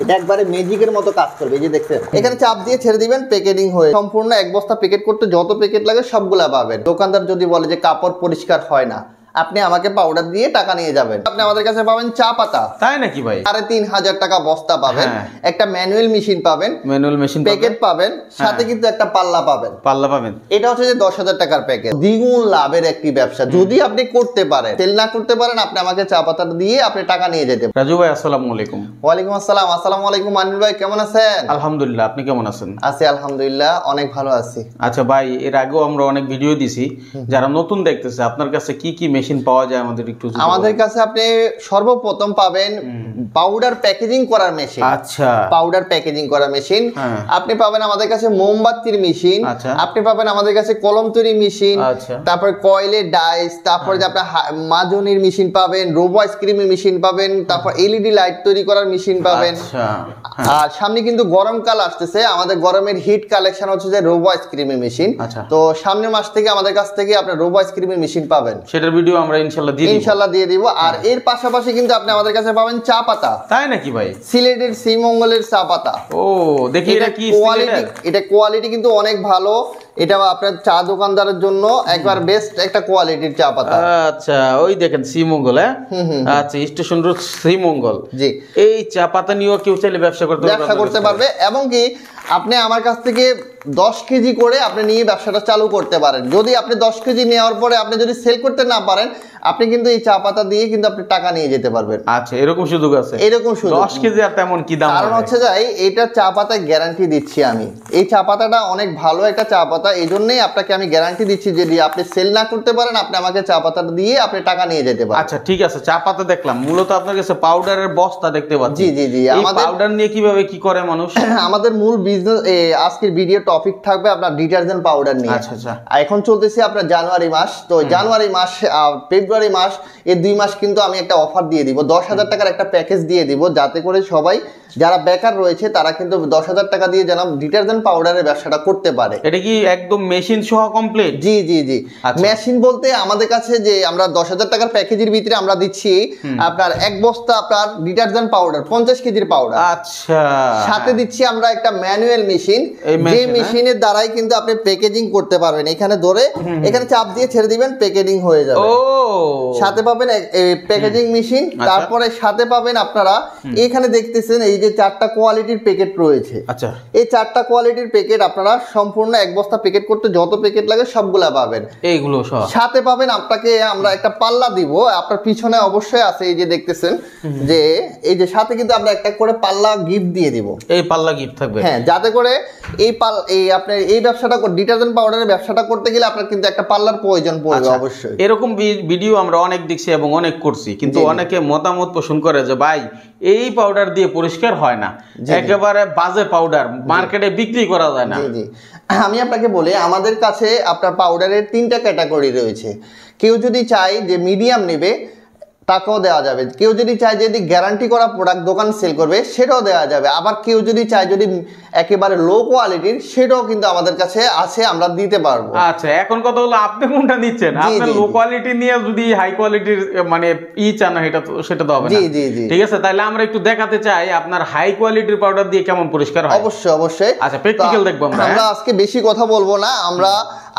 এটা একবারে ম্যাজিকের মতো কাজ করবে। এই যে দেখছেন, এখানে চাপ দিয়ে ছেড়ে দিবেন, প্যাকেটিং হয়ে সম্পূর্ণ এক বস্তা প্যাকেট করতে যত প্যাকেট লাগে সবগুলা পাবেন। দোকানদার যদি বলে যে কাপড় পরিষ্কার হয় না, আপনি আমাকে পাউডার দিয়ে টাকা নিয়ে যাবেন। আপনি আমাদের কাছে পাবেন চা পাতা। তাই নাকি ভাই? ৩,৫০০ টাকা বস্তা পাবেন, একটা ম্যানুয়াল মেশিন পাবেন, প্যাকেট পাবেন, সাথে কিন্তু একটা পাল্লা পাবেন। এটা হচ্ছে যে ১০,০০০ টাকার প্যাকেট। দ্বিগুণ লাভের একটি ব্যবসা যদি আপনি করতে পারেন। সেল না করতে পারেন, আপনি আমাকে চা পাতা দিয়ে আপনি টাকা নিয়ে যেতে পারেন। রাজু ভাই আসসালামু আলাইকুম। ওয়ালাইকুম আসসালাম। আসসালামু আলাইকুম আনিল ভাই, কেমন আছেন? আলহামদুলিল্লাহ, আপনি কেমন আছেন? আছি আলহামদুলিল্লাহ, অনেক ভালো আছি। আচ্ছা ভাই, এর আগেও আমরা অনেক ভিডিও দিছি, যারা নতুন দেখতেছে আপনার কাছে কি কি মেশিন পাওয়া যায় আমাদের একটু। আমাদের কাছে আপনি সর্বপ্রথম পাবেন পাউডার প্যাকেজিং করার মেশিন। আচ্ছা, পাউডার প্যাকেজিং করার মেশিন। আপনি পাবেন আমাদের কাছে মোমবাতির মেশিন। আপনি পাবেন আমাদের কাছে কলম তৈরি মেশিন। তারপর কয়েলের ডাইস, তারপর যে আপনার মাজনির মেশিন পাবেন, রোবো আইসক্রিমের মেশিন পাবেন, তারপর এলইডি লাইট তৈরি করার মেশিন পাবেন। আর সামনে কিন্তু গরমকাল আসতেছে, আমাদের গরমের হিট কালেকশন হচ্ছে যে রোবো আইসক্রিমের মেশিন। তো সামনের মাস থেকে আমাদের কাছ থেকে আপনার রোবো আইসক্রিমের মেশিন পাবেন, সেটার ভিডিও আমরা ইনশাআল্লাহ দিয়ে দিব। আর এর পাশাপাশি কিন্তু আপনি আমাদের কাছে পাবেন চা পাতা। তাই নাকি ভাই? সিলেটের শ্রীমঙ্গলের চা পাতা। ও দেখি, এটা কি কোয়ালিটি? এটা কোয়ালিটি কিন্তু অনেক ভালো। এটা আপনার চা দোকানদারের জন্য একবার বেস্ট একটা কোয়ালিটির চা পাতা। আচ্ছা, ওই দেখেন শ্রীমঙ্গল। আচ্ছা, স্টেশন রোড শ্রীমঙ্গল। জি, এই চা পাতা নিয়েও কেউ চাইলে ব্যবসা করতে পারবে। এবং কি আপনি আমার কাছ থেকে 10 কেজি করে আপনি নিয়ে ব্যবসাটা চালু করতে পারেন। যদি আপনি 10 কেজি নেওয়ার পরে আপনি যদি সেল করতে না পারেন, আপনি কিন্তু এই চা পাতা দিয়ে কিন্তু আপনি টাকা নিয়ে যেতে পারবেন। আচ্ছা, এরকম সুযোগ আছে? এরকম সুযোগ। 10 কেজি আর তেমন কি দাম? কারণ হচ্ছে যে এটা চা পাতা গ্যারান্টি দিচ্ছি আমি। এই চা পাতাটা অনেক ভালো একটা চা পাতা, এই জন্যই আপনাকে আমি গ্যারান্টি দিচ্ছি যে আপনি সেল না করতে পারেন, আপনি আমাকে চা পাতাটা দিয়ে আপনি টাকা নিয়ে যেতে পারেন। আচ্ছা ঠিক আছে, চা পাতা দেখলাম, মূলত আপনার কাছে পাউডারের বস্তা দেখতে পাচ্ছি। জি জি জি। আমাদের পাউডার নিয়ে কিভাবে কি করে মানুষ? আমাদের মূল বিজনেস আজকের ভিডিও টপিক থাকবে আপনার ডিটারজেন্ট পাউডার নিয়ে। আচ্ছা আচ্ছা। এখন চলতেছে আপনার জানুয়ারি মাস, তো জানুয়ারি মাস ফেব্রুয়ারি মাস এই 2 মাস কিন্তু আমি একটা অফার দিয়ে দিব। 10,000 টাকার একটা প্যাকেজ দিয়ে দিব, যাতে করে সবাই যারা বেকার রয়েছে তারা কিন্তু 10,000 টাকা দিয়ে যেন ডিটারজেন্ট পাউডারের ব্যবসাটা করতে পারে। এটা কি একদম মেশিন সহ কমপ্লিট? জি জি জি। মেশিন বলতে আমাদের কাছে যে আমরা 10,000 টাকার প্যাকেজের ভিতরে আমরা দিচ্ছি আপনার এক বস্তা আপনার ডিটারজেন্ট পাউডার, 50 কেজির পাউডার। আচ্ছা, সাথে দিচ্ছি আমরা একটা ম্যানুয়াল মেশিন, যে মেশিনের দ্বারাই কিন্তু আপনি প্যাকেজিং করতে পারবেন। এখানে ধরে এখানে চাপ দিয়ে ছেড়ে দিবেন, প্যাকেজিং হয়ে যাবে। ও, সাথে পাবেন প্যাকেজিং মেশিন। তারপরে সাথে পাবেন আপনারা এখানে দেখতেছেন এই যে 4টা কোয়ালিটির প্যাকেট রয়েছে। আচ্ছা, এই 4টা কোয়ালিটির প্যাকেট আপনারা সম্পূর্ণ এক বস্তা প্যাকেট করতে যত প্যাকেট লাগে সবগুলা পাবেন। এইগুলো সহ সাথে পাবেন আপনাকে আমরা একটা পাল্লা দিব, আপনার পিছনে অবশ্যই আছে, এই যে দেখতেছেন যে এই যে সাথে কিন্তু আমরা একটা করে পাল্লা গিফট দিয়ে দিব। এই পাল্লা গিফট থাকবে? হ্যাঁ, যাতে করে এই আপনার এই ব্যবসাটা ডিটারজেন্ট পাউডারের ব্যবসাটা করতে গেলে আপনার কিন্তু একটা পাল্লার প্রয়োজন পড়বে অবশ্যই। এরকম ভিডিও আমরা অনেক দেখছি এবং অনেক করছি, কিন্তু অনেকে মতামত পোষণ করে যে ভাই এই পাউডার দিয়ে পরিষ্কার হয় না, একেবারে বাজে পাউডার, মার্কেটে বিক্রি করা যায় না। আমি আপনাকে বলি, আমাদের কাছে আপনার পাউডারের 3টা ক্যাটাগরি রয়েছে। কেউ যদি চায় যে মিডিয়াম নেবে টাকাও দেওয়া যাবে, কেউ যদি চায় যদি গ্যারান্টি করা প্রোডাক্ট দোকান সেল করবে সেটাও দেওয়া যাবে, আবার কেউ যদি চায় যদি একেবারে লো কোয়ালিটির সেটাও কিন্তু আমাদের কাছে আছে, আমরা দিতে পারবো। আচ্ছা, এখন কথা হলো আপনি কোনটা নিচ্ছেন? আপনি লো কোয়ালিটি নিয়ে যদি হাই কোয়ালিটির মানে চান সেটা তো হবে না। জি জি জি, ঠিক আছে, তাহলে আমরা একটু দেখাতে চাই আপনার হাই কোয়ালিটির পাউডার দিয়ে কেমন পরিষ্কার হয়। অবশ্যই অবশ্যই। আচ্ছা, প্র্যাকটিক্যাল দেখবো আমরা। আজকে বেশি কথা বলবো না, আমরা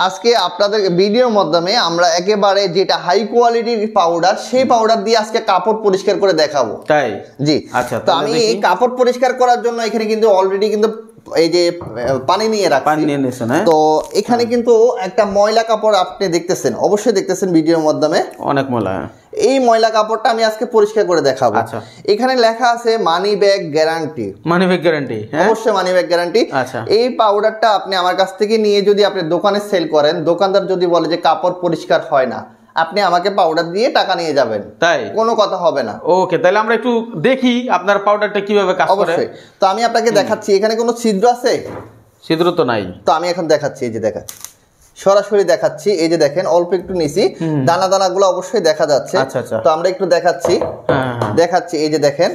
আজকে আপনাদের ভিডিওর মাধ্যমে আমরা একেবারে যেটা হাই কোয়ালিটির পাউডার, সেই পাউডার দিয়ে আজকে কাপড় পরিষ্কার করে দেখাবো। তাই? জি। আচ্ছা, তো আমি কাপড় পরিষ্কার করার জন্য এখানে কিন্তু অলরেডি কিন্তু এই যে পানি নিয়ে রাখছি। তো এখানে কিন্তু একটা ময়লা কাপড় আপনি দেখতেছেন, অবশ্যই দেখতেছেন ভিডিওর মাধ্যমে, অনেক ময়লা। এই ময়লা কাপড়টা আমি আজকে পরিষ্কার করে দেখাবো। আচ্ছা, এখানে লেখা আছে money bag guarantee. Money bag guarantee? অবশ্যই মানি ব্যাগ গ্যারান্টি। আচ্ছা, এই পাউডারটা আপনি আমার কাছ থেকে নিয়ে যদি আপনি দোকানে সেল করেন, দোকানদার যদি বলে যে কাপড় পরিষ্কার হয় না, আপনি আমাকে পাউডার দিয়ে টাকা নিয়ে যাবেন। তাই? কোনো কথা হবে না। ওকে, তাহলে আমরা একটু দেখি আপনার পাউডারটা কিভাবে কাজ করে। অবশ্যই। তো আমি আপনাকে দেখাচ্ছি, এখানে কোনো ছিদ্র আছে? ছিদ্র তো নাই। তো আমি এখন দেখাচ্ছি, এই যে দেখাচ্ছি, সরাসরি দেখাচ্ছি। এই যে দেখেন, অল্প একটু নিছি, দানা দানাগুলো অবশ্যই দেখা যাচ্ছে। আচ্ছা আচ্ছা। তো আমরা একটু দেখাচ্ছি, এই যে দেখেন,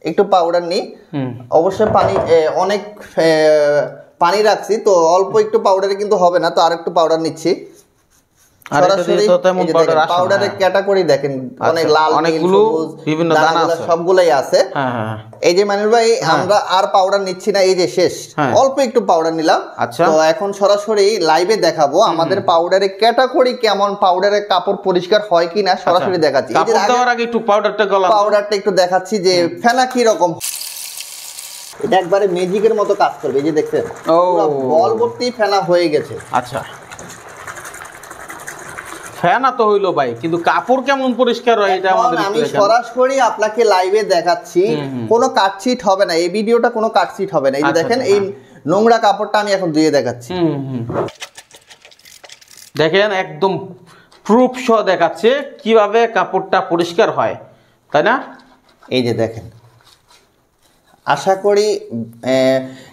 একটু পাউডার নিই। অবশ্যই পানি অনেক পানি রাখছি, তো অল্প একটু পাউডারে কিন্তু হবে না, তো আর একটু পাউডার নিচ্ছি। সরাসরি পাউডারের ক্যাটাগরি দেখেন, অনেক লাল অনেকগুলো বিভিন্ন দানা আছে, সবগুলাই আছে। এই যে মানির ভাই আমরা আর পাউডার নিচ্ছি না, এই যে শেষ, অল্প একটু পাউডার নিলাম। তো এখন সরাসরি লাইভে দেখাবো আমাদের পাউডারের ক্যাটাগরি কেমন, পাউডারের কাপড় পরিষ্কার হয় কিনা সরাসরি দেখাচ্ছি। একটু পাউডারটা একটু দেখাচ্ছি যে ফেনা কি রকম, এটা একবারে ম্যাজিকের মতো কাজ করবে। এই যে দেখছেন পুরো বল ভর্তি ফেনা হয়ে গেছে। আচ্ছা, ফেনা তো হইলো ভাই, কিন্তু কাপড় কেমন পরিষ্কার হয় এটা আমাদের আমি সরাসরি আপনাকে লাইভে দেখাচ্ছি, কোনো কাটছিট হবে না, এই ভিডিওটা কোনো কাটছিট হবে না। এই যে দেখেন এই নোংরা কাপড়টা আমি এখন ধুয়ে দেখাচ্ছি, দেখেন একদম প্রুফ সহ দেখাচ্ছে কিভাবে কাপড়টা পরিষ্কার হয়, তাই না? এই যে দেখেন, আশা করি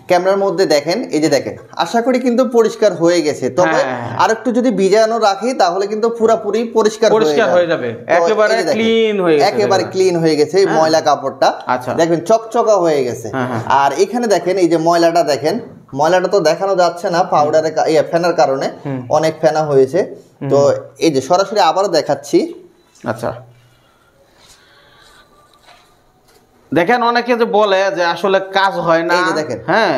ক্যামেরার মধ্যে দেখেন, এই যে দেখেন আশা করি কিন্তু পরিষ্কার হয়ে গেছে। তবে আর একটু যদি ভিজানো রাখি তাহলে কিন্তু পুরোপুরি পরিষ্কার হয়ে যাবে, একেবারে ক্লিন হয়ে গেছে, একেবারে ক্লিন হয়ে গেছে এই ময়লা কাপড়টা। দেখবেন চকচকা হয়ে গেছে। আর এখানে দেখেন এই যে ময়লাটা দেখেন, ময়লাটা তো দেখানো যাচ্ছে না পাউডারের ফেনার কারণে, অনেক ফেনা হয়েছে। তো এই যে সরাসরি আবারও দেখাচ্ছি। আচ্ছা, দেখেন অনেকে যে বলে যে আসলে কাজ হয় না, দেখেন হ্যাঁ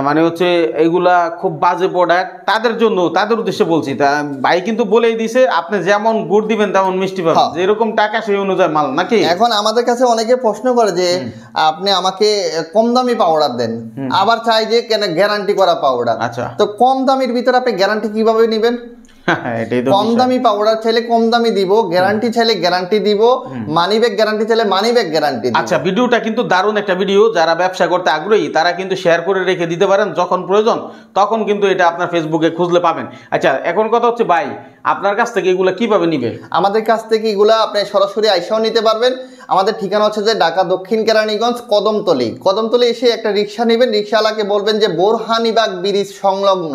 মানে হচ্ছে এইগুলা খুব বাজে প্রোডাক্ট, তাদের জন্য, তাদের উদ্দেশ্যে বলছি। ভাই কিন্তু বলেই দিছে আপনি যেমন গুড় দিবেন তেমন মিষ্টি পাবেন, যেরকম টাকা সেই অনুযায়ী মাল, নাকি? এখন আমাদের কাছে অনেকে প্রশ্ন করে যে আপনি আমাকে কম দামি পাউডার দেন, আবার চাই যে কেন গ্যারান্টি করা পাউডার। আচ্ছা, তো কম দামির ভিতরে আপনি গ্যারান্টি কিভাবে নেবেন? কম দামি পাউডার চাইলে কম দামি দিব, গ্যারান্টি চাইলে গ্যারান্টি দিব, মানি ব্যাগ গ্যারান্টি চাইলে মানি ব্যাগ গ্যারান্টি। আচ্ছা, ভিডিওটা কিন্তু দারুণ একটা ভিডিও, যারা ব্যবসা করতে আগ্রহী তারা কিন্তু শেয়ার করে রেখে দিতে পারেন, যখন প্রয়োজন তখন কিন্তু এটা আপনার ফেসবুকে খুঁজলে পাবেন। আচ্ছা, এখন কথা হচ্ছে ভাই আপনার কাছ থেকে এগুলা কিভাবে নিবে? আমাদের কাছ থেকে এগুলা আপনি সরাসরি আইসাও নিতে পারবেন। আমাদের ঠিকানা হচ্ছে যে ঢাকা দক্ষিণ কেরানীগঞ্জ কদমতলী। কদমতলী এসে একটা রিক্সা নেবেন, রিক্সাওয়ালাকে বলবেন যে বোরহানিবাগ ব্রিজ সংলগ্ন,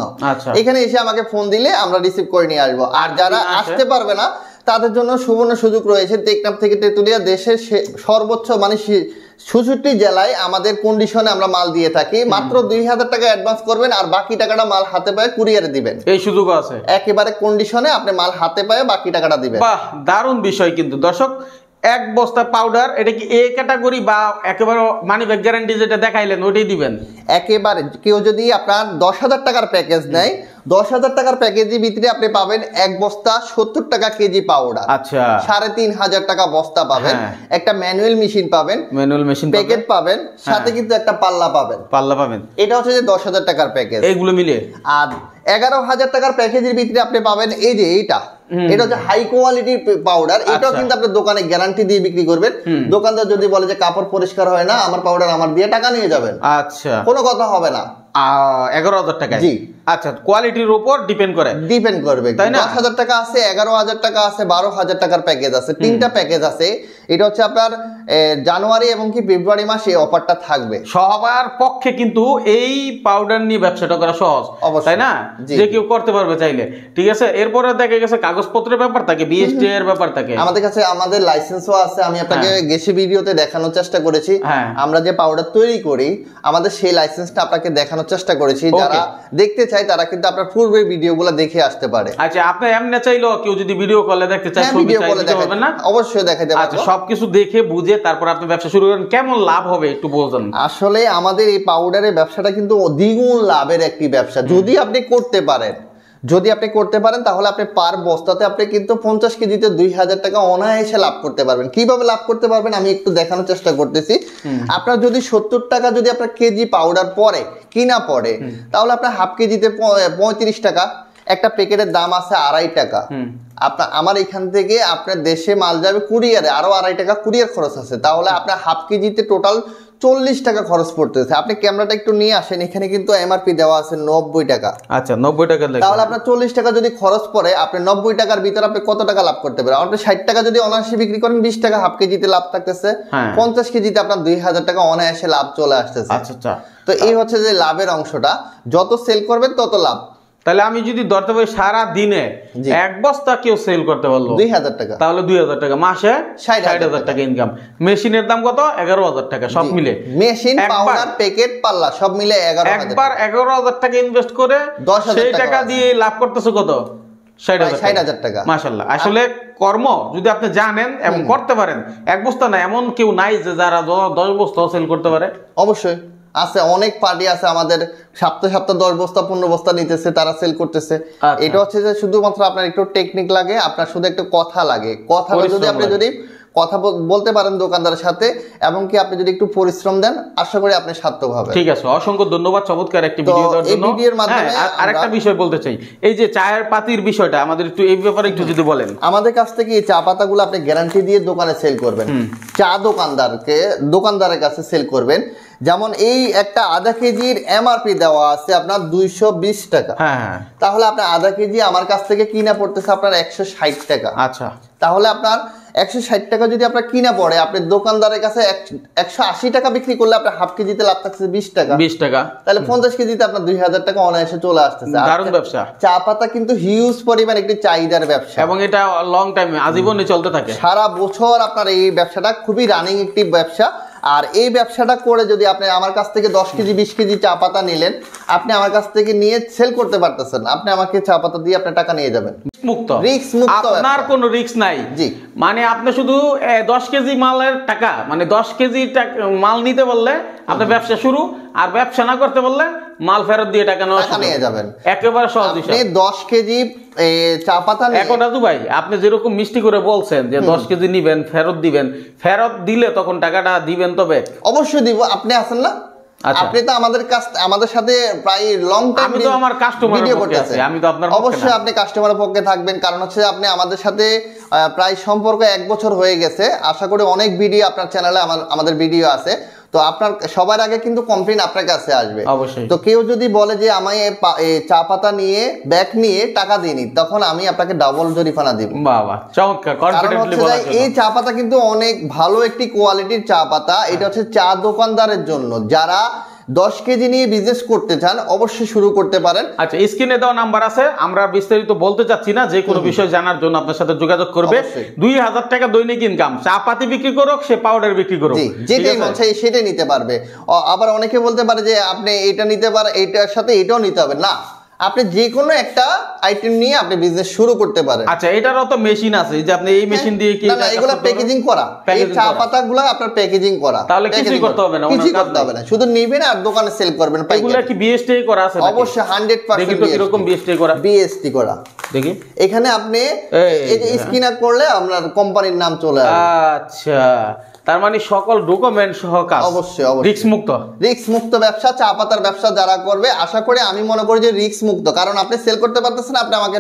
এখানে এসে আমাকে ফোন দিলে আমরা রিসিভ করে নিয়ে আসবো। আর যারা আসতে পারবে না তাদের জন্য সুবর্ণ সুযোগ রয়েছে, টেকনাফ থেকে তেতুলিয়া দেশের সর্বোচ্চ মানে ৬৬ জেলায় আমাদের কন্ডিশনে আমরা মাল দিয়ে থাকি। মাত্র ২০০০ টাকা অ্যাডভান্স করবেন আর বাকি টাকাটা মাল হাতে পায়ে কুরিয়ারে দিবেন, এই সুযোগ আছে। একেবারে কন্ডিশনে আপনি মাল হাতে পায়ে বাকি টাকাটা দিবেন। বাহ, দারুণ বিষয়। কিন্তু দর্শক, এক বস্তা পাউডার, এটা কি এ ক্যাটাগরি বা একেবারে মানি ব্যাগ গ্যারান্টি যেটা দেখাইলেন ওইটাই দিবেন? একেবারে কেউ যদি আপনার ১০,০০০ টাকার প্যাকেজ নেয়, ১০,০০০ টাকার প্যাকেজের ভিতরে আপনি পাবেন এক বস্তা ৭০ টাকা কেজি পাউডার। আচ্ছা, ৩,৫০০ টাকা বস্তা পাবেন, একটা ম্যানুয়াল মেশিন পাবেন, ম্যানুয়াল মেশিন প্যাকেট পাবেন, সাথে কিন্তু একটা পাল্লা পাবেন। এটা হচ্ছে যে ১০,০০০ টাকার প্যাকেজ, এইগুলো মিলে। আর ১১,০০০ টাকার প্যাকেজের ভিতরে আপনি পাবেন এই যে এটা হচ্ছে হাই কোয়ালিটির পাউডার। এটাও কিন্তু আপনি দোকানে গ্যারান্টি দিয়ে বিক্রি করবেন। দোকানদার যদি বলে যে কাপড় পরিষ্কার হয় না, আমার পাউডার আমার দিয়ে টাকা নিয়ে যাবেন, আচ্ছা, কোনো কথা হবে না। ১১,০০০ টাকা? জি। আচ্ছা, কোয়ালিটির উপর ডিপেন্ড করবে, তাই না? ১০,০০০ টাকা আছে, ১১,০০০ টাকা আছে, ১২,০০০ টাকার প্যাকেজ আছে, ৩টা প্যাকেজ আছে। এটা হচ্ছে আপনার জানুয়ারি এবং কি ফেব্রুয়ারি মাসে এই অফারটা থাকবে। সবার পক্ষে কিন্তু এই পাউডার নিয়ে ব্যবসাটা করা সহজ, তাই না? যে কেউ করতে পারবে চাইলে, ঠিক আছে। এরপরে দেখা গেছে কাগজপত্রের ব্যাপার থাকে, বিএসটি এর ব্যাপার থাকে। আমাদের কাছে আমাদের লাইসেন্সও আছে, আমি আপনাকে গেছে ভিডিওতে দেখানোর চেষ্টা করেছি। আমরা যে পাউডার তৈরি করি আমাদের সেই লাইসেন্সটা আপনাকে দেখানোর চেষ্টা করেছি। যারা দেখতে চায় তারা কিন্তু আপনার পূর্বের ভিডিওগুলো দেখে আসতে পারে। আচ্ছা, আপনি এমনি চাইলো কেউ যদি ভিডিও কলে দেখতে চায়, ভিডিও কলে দেখাবেন না? অবশ্যই দেখাতে পারবো। আচ্ছা, সবকিছু দেখে বুঝে তারপর আপনি ব্যবসা শুরু করেন, কেমন লাভ হবে একটু বলবেন? আসলে আমাদের এই পাউডারের ব্যবসাটা কিন্তু দ্বিগুণ লাভের একটি ব্যবসা, যদি আপনি করতে পারেন তাহলে আপনি পার বস্তাতে আপনি কিন্তু ৫০ কেজিতে ২০০০ টাকা অনায়াসে লাভ করতে পারবেন। কিভাবে লাভ করতে পারবেন আমি একটু দেখানোর চেষ্টা করতেছি। আপনার যদি ৭০ টাকা যদি আপনার কেজি পাউডার কিনা পড়ে, তাহলে আপনার হাফ কেজিতে ৩৫ টাকা, একটা প্যাকেটের দাম আছে ২.৫ টাকা। আমার এখান থেকে আপনার দেশে মাল যাবে কুরিয়ারে, আরো ২.৫ টাকা কুরিয়ার খরচ আছে, তাহলে আপনার হাফ কেজিতে টোটাল ৪০ টাকা খরচ পড়তেছে। আপনি ক্যামেরাটা একটু নিয়ে আসেন, এখানে কিন্তু এমআরপি দেওয়া আছে ৯০ টাকা। আচ্ছা, ৯০ টাকা, তাহলে আপনার ৪০ টাকা যদি খরচ পড়ে, আপনি ৯০ টাকার ভিতরে আপনি কত টাকা লাভ করতে পারেন? আপনি ৬০ টাকা যদি অনায়াসে বিক্রি করেন, ২০ টাকা হাফ কেজিতে লাভ থাকতেছে, ৫০ কেজিতে আপনার ২০০০ টাকা অনায়াসে লাভ চলে আসতেছে। আচ্ছা, তো এই হচ্ছে যে লাভের অংশটা, যত সেল করবেন তত লাভ। তাহলে আমি যদি ধরতে পারি সারা দিনে এক বস্তা কেউ সেল করতে পারলো ২০০০ টাকা, তাহলে ২০০০ টাকা, মাসে ৬০,০০০ টাকা ইনকাম। মেশিনের দাম কত? ১১,০০০ টাকা, সব মিলে মেশিন, পাউডার, প্যাকেট, পাল্লা সব মিলে ১১,০০০। একবার ১১,০০০ টাকা ইনভেস্ট করে ১০,০০০ টাকা দিয়ে লাভ করতেছে কত? 60,000 টাকা। মাশাআল্লাহ, আসলে কর্ম যদি আপনি জানেন এবং করতে পারেন, এক বস্তা না এমন কেউ নাই যে যারা 10 বস্তা সেল করতে পারে। অবশ্যই আছে, অনেক পার্টি আছে আমাদের সপ্তাহে 10 বস্তা 15 বস্তা নিতেছে, তারা সেল করতেছে। এটা হচ্ছে যে শুধুমাত্র আপনার একটু টেকনিক লাগে, আপনার শুধু একটু কথা লাগে। কথা যদি কথা বলতে পারেন দোকানদারের সাথে, এবং কি আপনি যদি একটু পরিশ্রম দেন, আশা করি আপনি সার্থক হবে। ঠিক আছে, অসংখ্য ধন্যবাদ চমৎকার একটি ভিডিও দেওয়ার জন্য। এই ভিডিওর মাধ্যমে আরেকটা বিষয় বলতে চাই, এই যে চায়ের পাতির বিষয়টা আমাদের একটু এই ব্যাপারে একটু যদি বলেন। আমাদের কাছ থেকে এই চা পাতাগুলো আপনি গ্যারান্টি দিয়ে দোকানে সেল করবেন, চা দোকানদারের কাছে সেল করবেন। যেমন এই একটা আধা কেজির এমআরপি দেওয়া আছে আপনার 220 টাকা। হ্যাঁ, তাহলে আপনার আধা কেজি আমার কাছ থেকে কিনা পড়তেছে আপনার 160 টাকা। আচ্ছা, তাহলে আপনার 160 টাকা যদি আপনার কিনা পড়ে, আপনি দোকানদারের কাছে 180 টাকা বিক্রি করলে আপনার হাফ কেজিতে লাভ থাকছে 20 টাকা। তাহলে 50 কেজিতে আপনার 2000 টাকা অনায়াসে চলে আসতেছে। দারুণ ব্যবসা। চা পাতা কিন্তু হিউজ পরিমাণ একটি চাহিদার ব্যবসা, এবং এটা লং টাইম আজীবনই চলতে থাকে, সারা বছর আপনার এই ব্যবসাটা খুবই রানিং একটি ব্যবসা। আর এই ব্যবসাটা করে যদি আপনি আমার কাছ থেকে 10 কেজি 20 কেজি চা পাতা নিলেন, আপনি আমার কাছ থেকে নিয়ে সেল করতে পারতেছেন, আপনি আমাকে চা পাতা দিয়ে আপনি টাকা নিয়ে যাবেন মুক্ত, রিস্ক মুক্ত, আপনার কোনো রিস্ক নাই। জি, মানে আপনি শুধু 10 কেজি মালের টাকা, মানে 10 কেজি মাল নিতে বললে আপনার ব্যবসা শুরু, আর ব্যবসা না করতে বললে মাল ফেরত দিয়ে টাকা নিয়ে যাবেন। একেবারে সহজ হিসাব। আপনি 10 কেজি চা পাতা এখন রাজু ভাই, আপনি যেরকম মিষ্টি করে বলছেন যে 10 কেজি নিবেন, ফেরত দিবেন, ফেরত দিলে তখন টাকাটা দিবেন? তবে অবশ্যই দিব। আপনি আছেন না, আপনি তো আমাদের সাথে প্রায় লং টাইম, আমি তো আমার কাস্টমারের পক্ষে আছি, আমি তো আপনার অবশ্যই আপনি কাস্টমারের পক্ষে থাকবেন, কারণ হচ্ছে আপনি আমাদের সাথে প্রায় সম্পর্ক 1 বছর হয়ে গেছে। আশা করি অনেক ভিডিও আপনার চ্যানেলে আমাদের ভিডিও আছে, তো আপনার সবার আগে কিন্তু কমপ্লেইন আপনার কাছে আসবে। অবশ্যই। তো কেউ যদি বলে যে আমি চা পাতা নিয়ে ব্যাগ নিয়ে টাকা দিইনি, তখন আমি আপনাকে ডাবল জরিমানা দিব। বাবা, চমৎকার, কনফিডেন্টলি বলা যায়। এই চা পাতা কিন্তু অনেক ভালো একটি কোয়ালিটির চা পাতা। এটা হচ্ছে চা দোকানদারের জন্য, যারা 10 কেজি নিয়ে বিজনেস করতে চান অবশ্যই শুরু করতে পারেন। আচ্ছা, স্ক্রিনে দেওয়া নাম্বার আছে, আমরা বিস্তারিত বলতে চাচ্ছি না, যে কোনো বিষয় জানার জন্য আপনার সাথে যোগাযোগ করবে। 2000 টাকা দৈনিক ইনকাম, চা পাতি বিক্রি করুক, সে পাউডার বিক্রি করুক, যেটাই মন চাই সেটাই নিতে পারবে। আবার অনেকে বলতে পারে যে আপনি এটা নিতে পারেন, এটার সাথে এটাও নিতে হবে না, আপনি যে কোনো একটা আইটেম নিয়ে আপনি বিজনেস শুরু করতে পারেন। আচ্ছা, এটারও তো মেশিন আছে, যে আপনি এই মেশিন দিয়ে কি? না, এগুলো প্যাকেজিং করা, এই চা পাতাগুলো আপনার প্যাকেজিং করা, তাহলে কিছুই করতে হবে না, কিছুই করতে হবে না, শুধু নেবেন আর দোকানে সেল করবেন। এগুলো কি বিএসটি করা আছে? অবশ্যই 100%। দেখি তো কিরকম বিএসটি করা। বিএসটি করা, দেখি এখানে আপনি এই যে স্ক্যান করলে আপনার কোম্পানির নাম চলে আসবে। আচ্ছা, তার মানে সকল ডকুমেন্ট সহ কাজ। অবশ্যই রিস্ক মুক্ত ব্যবসা, চা পাতার ব্যবসা যারা করবে, আশা করি আমি মনে করি যে রিস্ক মুক্ত, কারণ আপনি সেল করতে পারতেছেন, আপনি আমাকে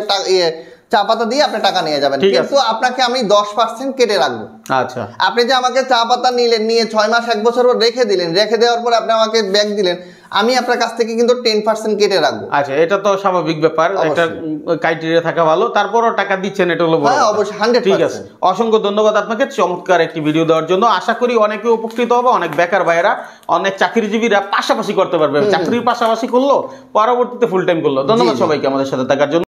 চা পাতা দিয়ে আপনি টাকা নিয়ে যাবেন, কিন্তু আপনাকে আমি 10% কেটে রাখবো। আচ্ছা, আপনি যে আমাকে চা পাতা নিয়ে 6 মাস 1 বছর রেখে দিলেন, রেখে দেওয়ার পর আপনি আমাকে ব্যাগ দিলেন, আমি আপনার কাছ থেকে কিন্তু 10% কেটে রাখবো। আচ্ছা, এটা তো স্বাভাবিক ব্যাপার, একটা ক্রাইটেরিয়া থাকা ভালো, তারপরও টাকা দিচ্ছেন, এটা হলো বড়। হ্যাঁ, অবশ্যই 100%। ঠিক আছে, অসংখ্য ধন্যবাদ আপনাকে চমৎকার একটি ভিডিও দেওয়ার জন্য। আশা করি অনেকে উপকৃত হবে, অনেক বেকার ভাইয়েরা, অনেক চাকরিজীবীরা পাশাপাশি করতে পারবে, চাকরির পাশাপাশি করলো, পরবর্তীতে ফুল টাইম করলো। ধন্যবাদ সবাইকে আমাদের সাথে থাকার জন্য।